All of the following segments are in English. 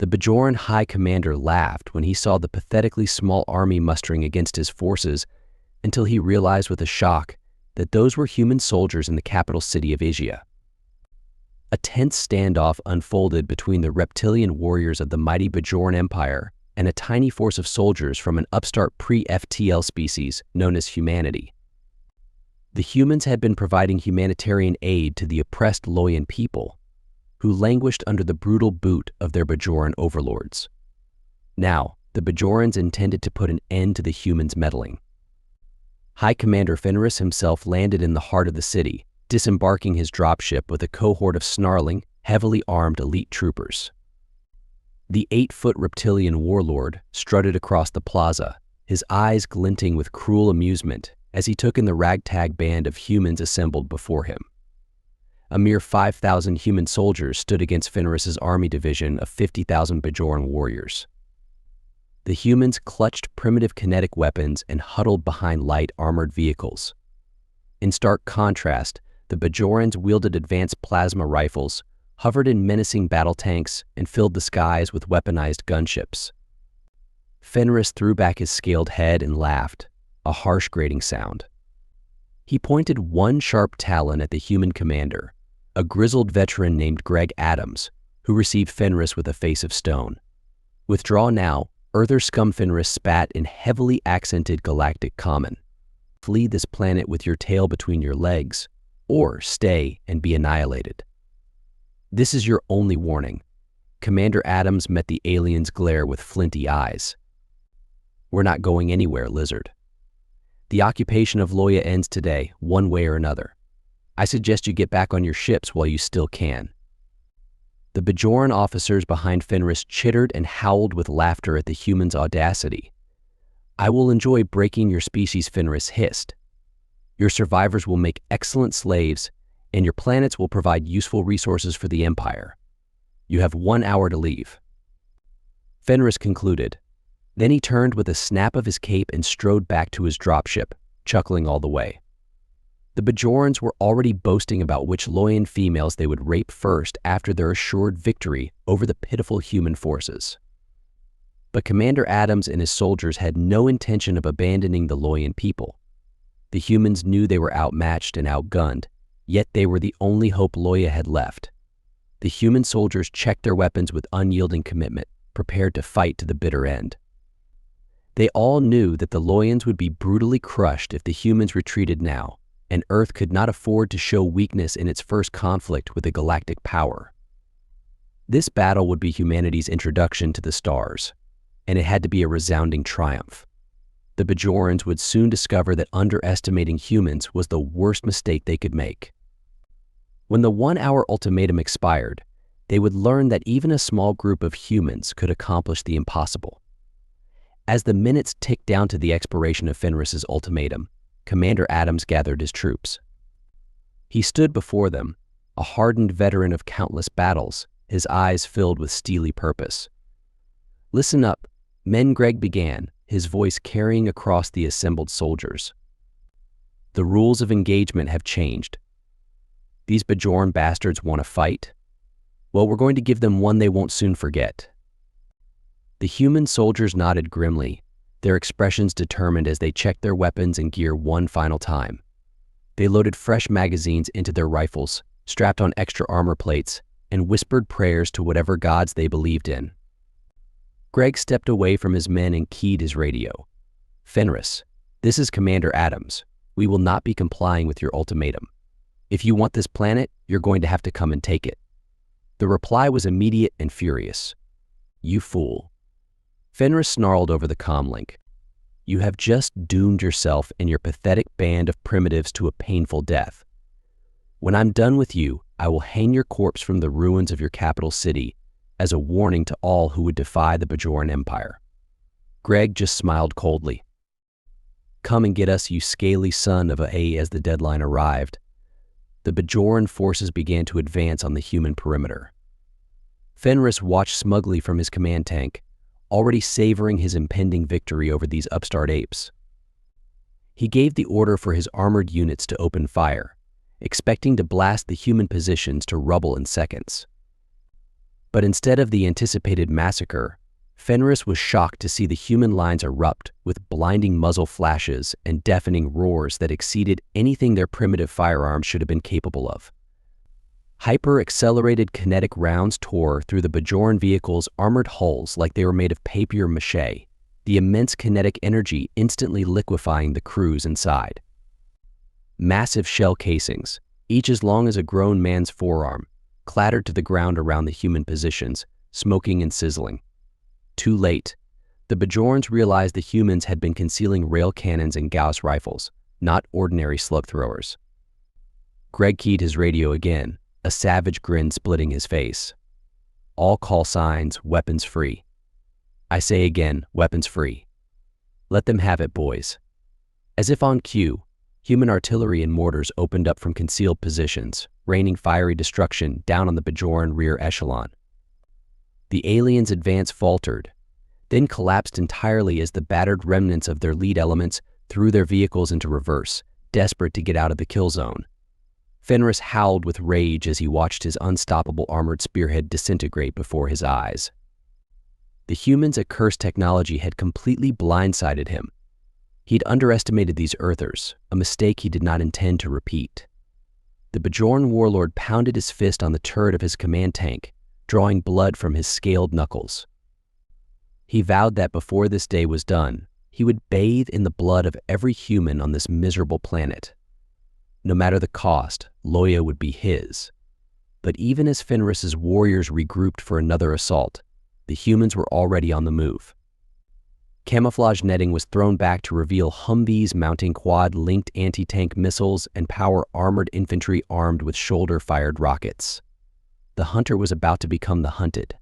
The Bajoran High Commander laughed when he saw the pathetically small army mustering against his forces until he realized with a shock that those were human soldiers in the capital city of Asia. A tense standoff unfolded between the reptilian warriors of the mighty Bajoran Empire and a tiny force of soldiers from an upstart pre-FTL species known as humanity. The humans had been providing humanitarian aid to the oppressed Loyan people, who languished under the brutal boot of their Bajoran overlords. Now, the Bajorans intended to put an end to the humans' meddling. High Commander Fenris himself landed in the heart of the city, disembarking his dropship with a cohort of snarling, heavily armed elite troopers. The 8-foot reptilian warlord strutted across the plaza, his eyes glinting with cruel amusement as he took in the ragtag band of humans assembled before him. A mere 5,000 human soldiers stood against Fenris's army division of 50,000 Bajoran warriors. The humans clutched primitive kinetic weapons and huddled behind light armored vehicles. In stark contrast, the Bajorans wielded advanced plasma rifles, hovered in menacing battle tanks, and filled the skies with weaponized gunships. Fenris threw back his scaled head and laughed, a harsh grating sound. He pointed one sharp talon at the human commander, a grizzled veteran named Greg Adams, who received Fenris with a face of stone. "Withdraw now," Earther Scum Fenris spat in heavily accented galactic common. "Flee this planet with your tail between your legs, or stay and be annihilated." "This is your only warning." Commander Adams met the alien's glare with flinty eyes. "We're not going anywhere, Lizard. The occupation of Loya ends today, one way or another. I suggest you get back on your ships while you still can." The Bajoran officers behind Fenris chittered and howled with laughter at the human's audacity. "I will enjoy breaking your species," Fenris hissed. "Your survivors will make excellent slaves, and your planets will provide useful resources for the Empire. You have 1 hour to leave." Fenris concluded. Then he turned with a snap of his cape and strode back to his dropship, chuckling all the way. The Bajorans were already boasting about which Loyan females they would rape first after their assured victory over the pitiful human forces. But Commander Adams and his soldiers had no intention of abandoning the Loyan people. The humans knew they were outmatched and outgunned, yet they were the only hope Loya had left. The human soldiers checked their weapons with unyielding commitment, prepared to fight to the bitter end. They all knew that the Loyans would be brutally crushed if the humans retreated now, and Earth could not afford to show weakness in its first conflict with a galactic power. This battle would be humanity's introduction to the stars, and it had to be a resounding triumph. The Bajorans would soon discover that underestimating humans was the worst mistake they could make. When the 1-hour ultimatum expired, they would learn that even a small group of humans could accomplish the impossible. As the minutes ticked down to the expiration of Fenris's ultimatum, Commander Adams gathered his troops. He stood before them, a hardened veteran of countless battles, his eyes filled with steely purpose. "Listen up," Men Greg began, his voice carrying across the assembled soldiers. "The rules of engagement have changed. These Bajoran bastards want to fight? Well, we're going to give them one they won't soon forget." The human soldiers nodded grimly, their expressions determined as they checked their weapons and gear one final time. They loaded fresh magazines into their rifles, strapped on extra armor plates, and whispered prayers to whatever gods they believed in. Greg stepped away from his men and keyed his radio. "Fenris, this is Commander Adams. We will not be complying with your ultimatum. If you want this planet, you're going to have to come and take it." The reply was immediate and furious. "You fool." Fenris snarled over the comlink. "You have just doomed yourself and your pathetic band of primitives to a painful death. When I'm done with you, I will hang your corpse from the ruins of your capital city as a warning to all who would defy the Bajoran Empire." Greg just smiled coldly. "Come and get us, you scaly son of a," as the deadline arrived. The Bajoran forces began to advance on the human perimeter. Fenris watched smugly from his command tank, already savoring his impending victory over these upstart apes. He gave the order for his armored units to open fire, expecting to blast the human positions to rubble in seconds. But instead of the anticipated massacre, Fenris was shocked to see the human lines erupt with blinding muzzle flashes and deafening roars that exceeded anything their primitive firearms should have been capable of. Hyper-accelerated kinetic rounds tore through the Bajoran vehicle's armored hulls like they were made of papier-mâché, the immense kinetic energy instantly liquefying the crews inside. Massive shell casings, each as long as a grown man's forearm, clattered to the ground around the human positions, smoking and sizzling. Too late. The Bajorans realized the humans had been concealing rail cannons and Gauss rifles, not ordinary slug throwers. Greg keyed his radio again, a savage grin splitting his face. All call signs, weapons free. I say again, weapons free. Let them have it, boys. As if on cue, human artillery and mortars opened up from concealed positions, raining fiery destruction down on the Bajoran rear echelon. The aliens' advance faltered, then collapsed entirely as the battered remnants of their lead elements threw their vehicles into reverse, desperate to get out of the kill zone. Fenris howled with rage as he watched his unstoppable armored spearhead disintegrate before his eyes. The humans' accursed technology had completely blindsided him. He'd underestimated these Earthers, a mistake he did not intend to repeat. The Bajoran warlord pounded his fist on the turret of his command tank, drawing blood from his scaled knuckles. He vowed that before this day was done, he would bathe in the blood of every human on this miserable planet. No matter the cost, Loya would be his. But even as Fenris's warriors regrouped for another assault, the humans were already on the move. Camouflage netting was thrown back to reveal Humvees mounting quad-linked anti-tank missiles and power-armored infantry armed with shoulder-fired rockets. The hunter was about to become the hunted.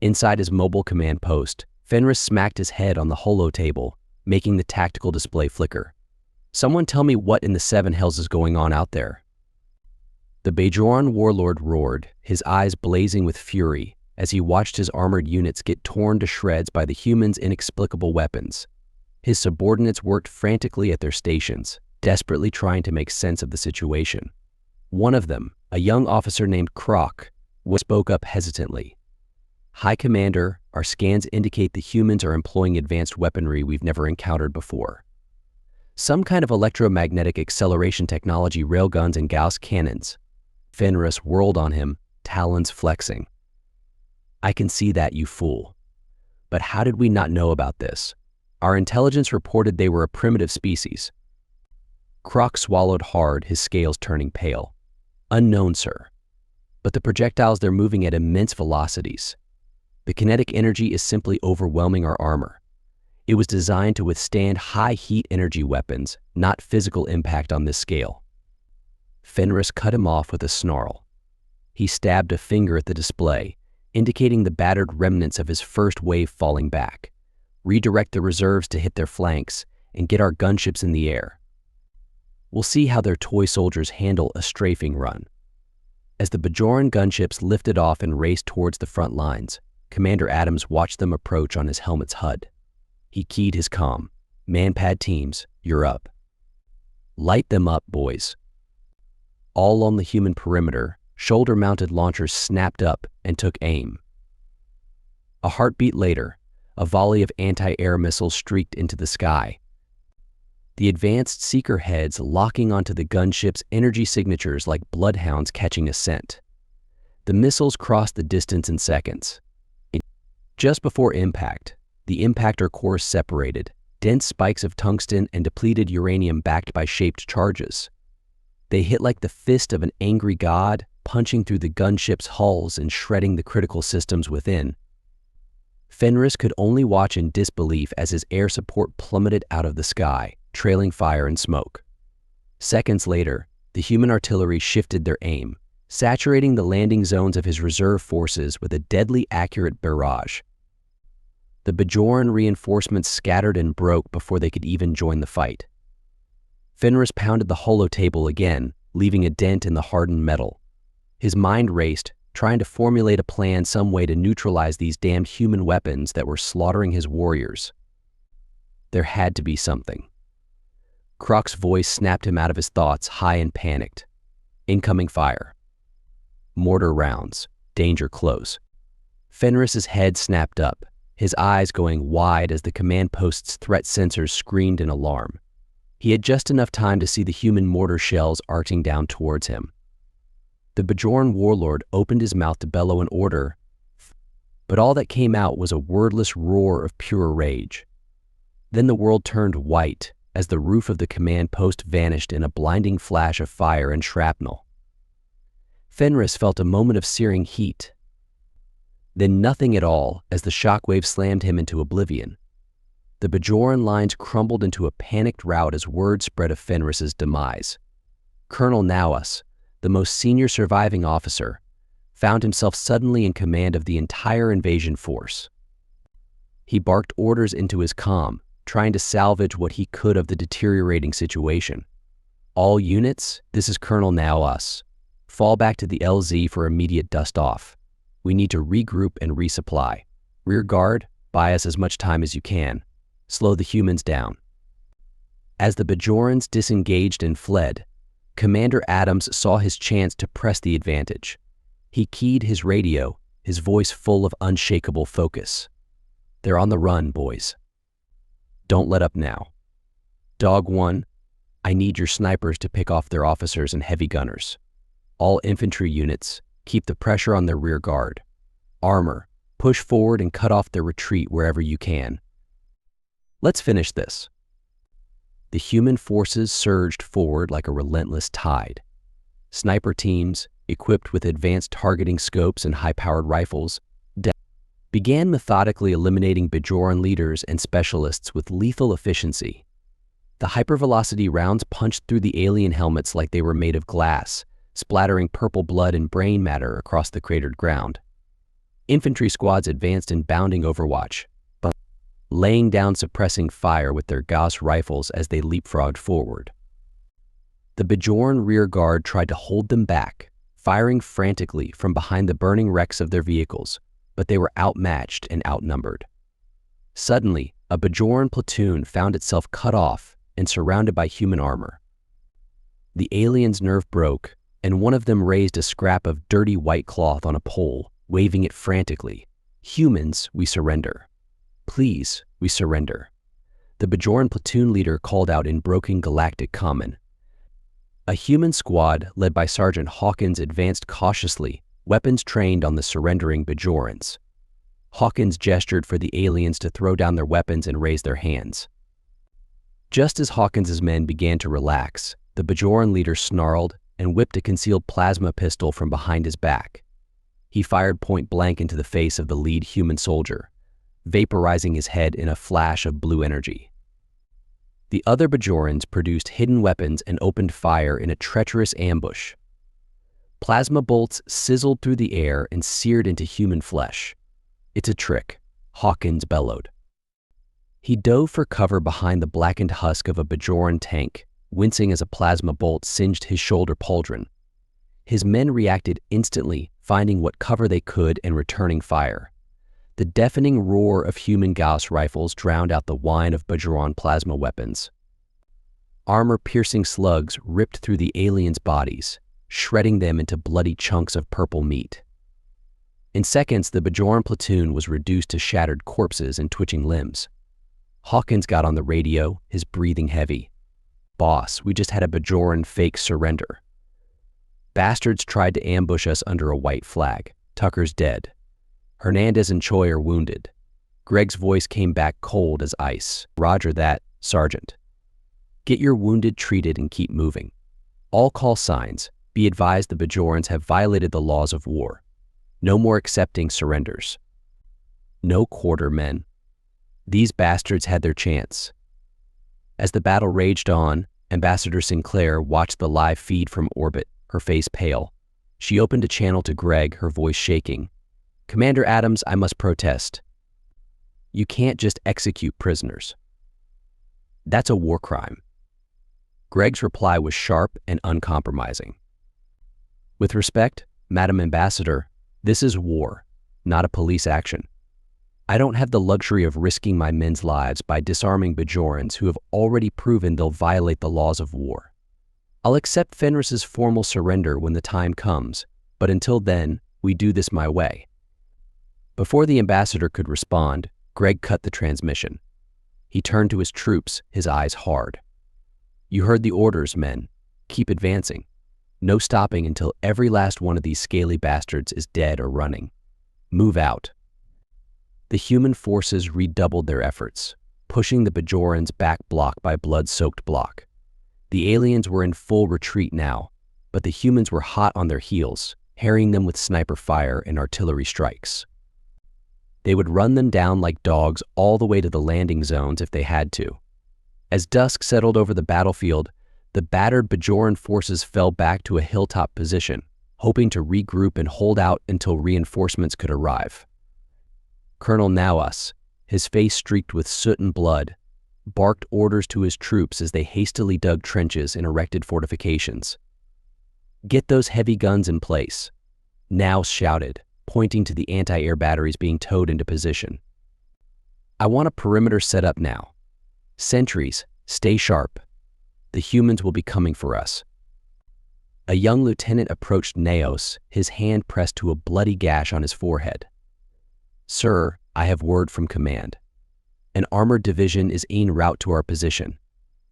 Inside his mobile command post, Fenris smacked his head on the holo table, making the tactical display flicker. Someone tell me what in the seven hells is going on out there. The Bajoran warlord roared, his eyes blazing with fury, as he watched his armored units get torn to shreds by the humans' inexplicable weapons. His subordinates worked frantically at their stations, desperately trying to make sense of the situation. One of them, a young officer named Croc, spoke up hesitantly. High Commander, our scans indicate the humans are employing advanced weaponry we've never encountered before. Some kind of electromagnetic acceleration technology, railguns and Gauss cannons. Fenris whirled on him, talons flexing. I can see that, you fool. But how did we not know about this? Our intelligence reported they were a primitive species. Croc swallowed hard, his scales turning pale. Unknown, sir. But the projectiles, they're moving at immense velocities. The kinetic energy is simply overwhelming our armor. It was designed to withstand high heat energy weapons, not physical impact on this scale. Fenris cut him off with a snarl. He stabbed a finger at the display, indicating the battered remnants of his first wave falling back. Redirect the reserves to hit their flanks and get our gunships in the air. We'll see how their toy soldiers handle a strafing run. As the Bajoran gunships lifted off and raced towards the front lines, Commander Adams watched them approach on his helmet's HUD. He keyed his comm. Manpad teams, you're up. Light them up, boys. All on the human perimeter, shoulder-mounted launchers snapped up and took aim. A heartbeat later, a volley of anti-air missiles streaked into the sky. The advanced seeker heads locking onto the gunship's energy signatures like bloodhounds catching a scent. The missiles crossed the distance in seconds. Just before impact, the impactor cores separated, dense spikes of tungsten and depleted uranium backed by shaped charges. They hit like the fist of an angry god, punching through the gunship's hulls and shredding the critical systems within. Fenris could only watch in disbelief as his air support plummeted out of the sky, trailing fire and smoke. Seconds later, the human artillery shifted their aim, saturating the landing zones of his reserve forces with a deadly accurate barrage. The Bajoran reinforcements scattered and broke before they could even join the fight. Fenris pounded the holo table again, leaving a dent in the hardened metal. His mind raced, trying to formulate a plan, some way to neutralize these damned human weapons that were slaughtering his warriors. There had to be something. Croc's voice snapped him out of his thoughts, high and panicked. Incoming fire. Mortar rounds. danger close. Fenris's head snapped up, his eyes going wide as the command post's threat sensors screamed in alarm. He had just enough time to see the human mortar shells arcing down towards him. The Bajoran warlord opened his mouth to bellow an order, but all that came out was a wordless roar of pure rage. Then the world turned white as the roof of the command post vanished in a blinding flash of fire and shrapnel. Fenris felt a moment of searing heat, then nothing at all as the shockwave slammed him into oblivion. The Bajoran lines crumbled into a panicked rout as word spread of Fenris's demise. Colonel Nawas, the most senior surviving officer, found himself suddenly in command of the entire invasion force. He barked orders into his comm, trying to salvage what he could of the deteriorating situation. All units, this is Colonel Nawas. Fall back to the LZ for immediate dust-off. We need to regroup and resupply. Rear guard, buy us as much time as you can. Slow the humans down. As the Bajorans disengaged and fled, Commander Adams saw his chance to press the advantage. He keyed his radio, his voice full of unshakable focus. They're on the run, boys. Don't let up now. Dog 1, I need your snipers to pick off their officers and heavy gunners. All infantry units, keep the pressure on their rear guard. Armor, push forward and cut off their retreat wherever you can. Let's finish this. The human forces surged forward like a relentless tide. Sniper teams, equipped with advanced targeting scopes and high-powered rifles, began methodically eliminating Bajoran leaders and specialists with lethal efficiency. The hypervelocity rounds punched through the alien helmets like they were made of glass, splattering purple blood and brain matter across the cratered ground. Infantry squads advanced in bounding overwatch, laying down suppressing fire with their Gauss rifles as they leapfrogged forward. The Bajoran rear guard tried to hold them back, firing frantically from behind the burning wrecks of their vehicles, but they were outmatched and outnumbered. Suddenly, a Bajoran platoon found itself cut off and surrounded by human armor. The aliens' nerve broke, and one of them raised a scrap of dirty white cloth on a pole, waving it frantically. Humans, we surrender. Please, we surrender. The Bajoran platoon leader called out in broken galactic common. A human squad led by Sergeant Hawkins advanced cautiously, weapons trained on the surrendering Bajorans. Hawkins gestured for the aliens to throw down their weapons and raise their hands. Just as Hawkins's men began to relax, the Bajoran leader snarled and whipped a concealed plasma pistol from behind his back. He fired point blank into the face of the lead human soldier, vaporizing his head in a flash of blue energy. The other Bajorans produced hidden weapons and opened fire in a treacherous ambush. Plasma bolts sizzled through the air and seared into human flesh. It's a trick, Hawkins bellowed. He dove for cover behind the blackened husk of a Bajoran tank, wincing as a plasma bolt singed his shoulder pauldron. His men reacted instantly, finding what cover they could and returning fire. The deafening roar of human Gauss rifles drowned out the whine of Bajoran plasma weapons. Armor-piercing slugs ripped through the aliens' bodies, shredding them into bloody chunks of purple meat. In seconds, the Bajoran platoon was reduced to shattered corpses and twitching limbs. Hawkins got on the radio, his breathing heavy. Boss, we just had a Bajoran fake surrender. Bastards tried to ambush us under a white flag. Tucker's dead. Hernandez and Choi are wounded. Greg's voice came back cold as ice. Roger that, Sergeant. Get your wounded treated and keep moving. All call signs. Be advised the Bajorans have violated the laws of war. No more accepting surrenders. No quarter, men. These bastards had their chance. As the battle raged on, Ambassador Sinclair watched the live feed from orbit, her face pale. She opened a channel to Greg, her voice shaking. Commander Adams, I must protest. You can't just execute prisoners. That's a war crime. Greg's reply was sharp and uncompromising. With respect, Madam Ambassador, this is war, not a police action. I don't have the luxury of risking my men's lives by disarming Bajorans who have already proven they'll violate the laws of war. I'll accept Fenris's formal surrender when the time comes, but until then, We do this my way." Before the ambassador could respond, Greg cut the transmission. He turned to his troops, his eyes hard. "You heard the orders, men. Keep advancing. No stopping until every last one of these scaly bastards is dead or running. Move out." The human forces redoubled their efforts, pushing the Bajorans back block by blood-soaked block. The aliens were in full retreat now, but the humans were hot on their heels, harrying them with sniper fire and artillery strikes. They would run them down like dogs all the way to the landing zones if they had to. As dusk settled over the battlefield, the battered Bajoran forces fell back to a hilltop position, hoping to regroup and hold out until reinforcements could arrive. Colonel Nawas, his face streaked with soot and blood, barked orders to his troops as they hastily dug trenches and erected fortifications. "Get those heavy guns in place," Nawas shouted, pointing to the anti-air batteries being towed into position. "I want a perimeter set up now. Sentries, stay sharp. The humans will be coming for us." A young lieutenant approached Naos, his hand pressed to a bloody gash on his forehead. "Sir, I have word from command. An armored division is en route to our position.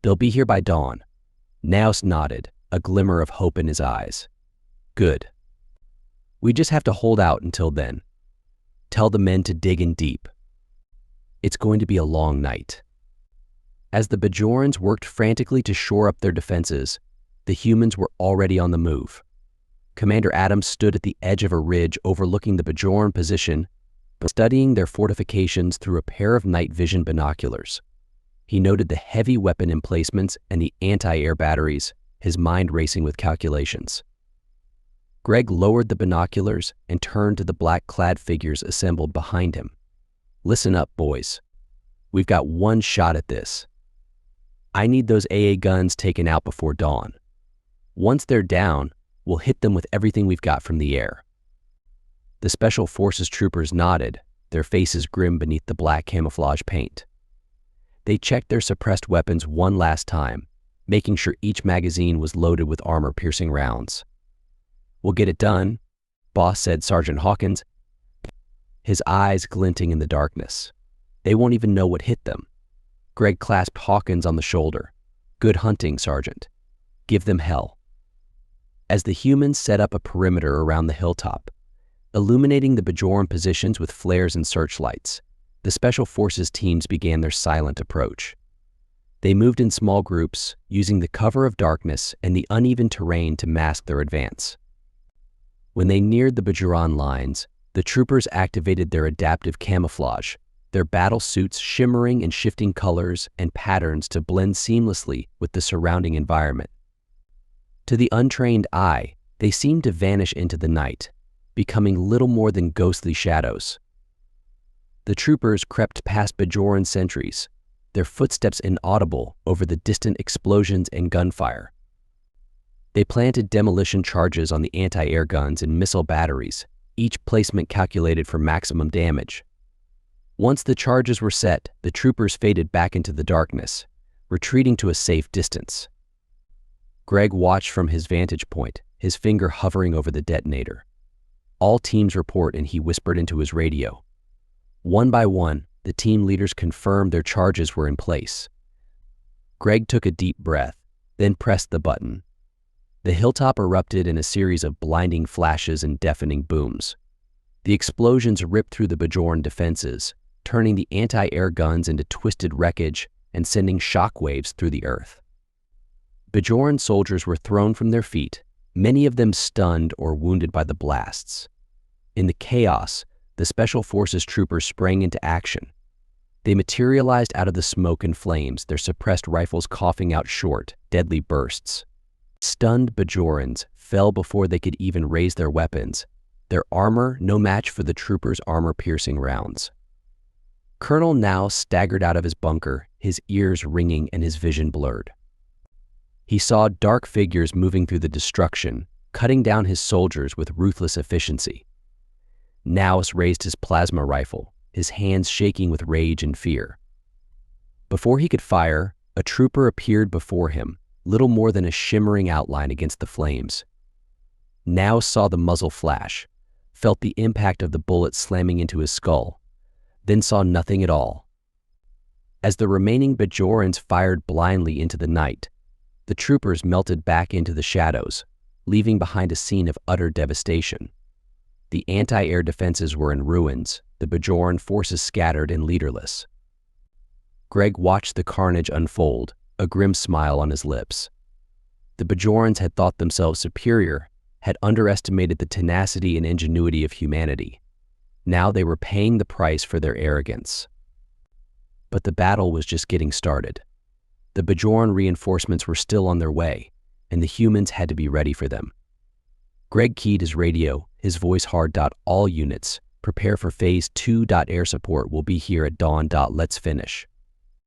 They'll be here by dawn." Naos nodded, a glimmer of hope in his eyes. "Good. We just have to hold out until then. Tell the men to dig in deep. It's going to be a long night." As the Bajorans worked frantically to shore up their defenses, the humans were already on the move. Commander Adams stood at the edge of a ridge overlooking the Bajoran position, studying their fortifications through a pair of night vision binoculars. He noted the heavy weapon emplacements and the anti-air batteries, his mind racing with calculations. Greg lowered the binoculars and turned to the black-clad figures assembled behind him. "Listen up, boys. We've got one shot at this. I need those AA guns taken out before dawn. Once they're down, we'll hit them with everything we've got from the air." The Special Forces troopers nodded, their faces grim beneath the black camouflage paint. They checked their suppressed weapons one last time, making sure each magazine was loaded with armor-piercing rounds. "We'll get it done," Boss said Sergeant Hawkins, his eyes glinting in the darkness. "They won't even know what hit them." Greg clasped Hawkins on the shoulder. "Good hunting, Sergeant. Give them hell." As the humans set up a perimeter around the hilltop, illuminating the Bajoran positions with flares and searchlights, the Special Forces teams began their silent approach. They moved in small groups, using the cover of darkness and the uneven terrain to mask their advance. When they neared the Bajoran lines, the troopers activated their adaptive camouflage, their battle suits shimmering in shifting colors and patterns to blend seamlessly with the surrounding environment. To the untrained eye, they seemed to vanish into the night, becoming little more than ghostly shadows. The troopers crept past Bajoran sentries, their footsteps inaudible over the distant explosions and gunfire. They planted demolition charges on the anti-air guns and missile batteries, each placement calculated for maximum damage. Once the charges were set, the troopers faded back into the darkness, retreating to a safe distance. Greg watched from his vantage point, his finger hovering over the detonator. "All teams report," and he whispered into his radio. One by one, the team leaders confirmed their charges were in place. Greg took a deep breath, then pressed the button. The hilltop erupted in a series of blinding flashes and deafening booms. The explosions ripped through the Bajoran defenses, turning the anti-air guns into twisted wreckage and sending shockwaves through the earth. Bajoran soldiers were thrown from their feet, many of them stunned or wounded by the blasts. In the chaos, the Special Forces troopers sprang into action. They materialized out of the smoke and flames, their suppressed rifles coughing out short, deadly bursts. Stunned Bajorans fell before they could even raise their weapons, their armor no match for the troopers' armor-piercing rounds. Colonel Now staggered out of his bunker, his ears ringing and his vision blurred. He saw dark figures moving through the destruction, cutting down his soldiers with ruthless efficiency. Naus raised his plasma rifle, his hands shaking with rage and fear. Before he could fire, a trooper appeared before him, little more than a shimmering outline against the flames. Naus saw the muzzle flash, felt the impact of the bullet slamming into his skull, then saw nothing at all. As the remaining Bajorans fired blindly into the night, the troopers melted back into the shadows, leaving behind a scene of utter devastation. The anti-air defenses were in ruins, the Bajoran forces scattered and leaderless. Greg watched the carnage unfold, a grim smile on his lips. The Bajorans had thought themselves superior, had underestimated the tenacity and ingenuity of humanity. Now they were paying the price for their arrogance. But the battle was just getting started. The Bajoran reinforcements were still on their way, and the humans had to be ready for them. Greg keyed his radio, his voice hard. All units, prepare for Phase 2. Air support will be here at dawn. Let's finish.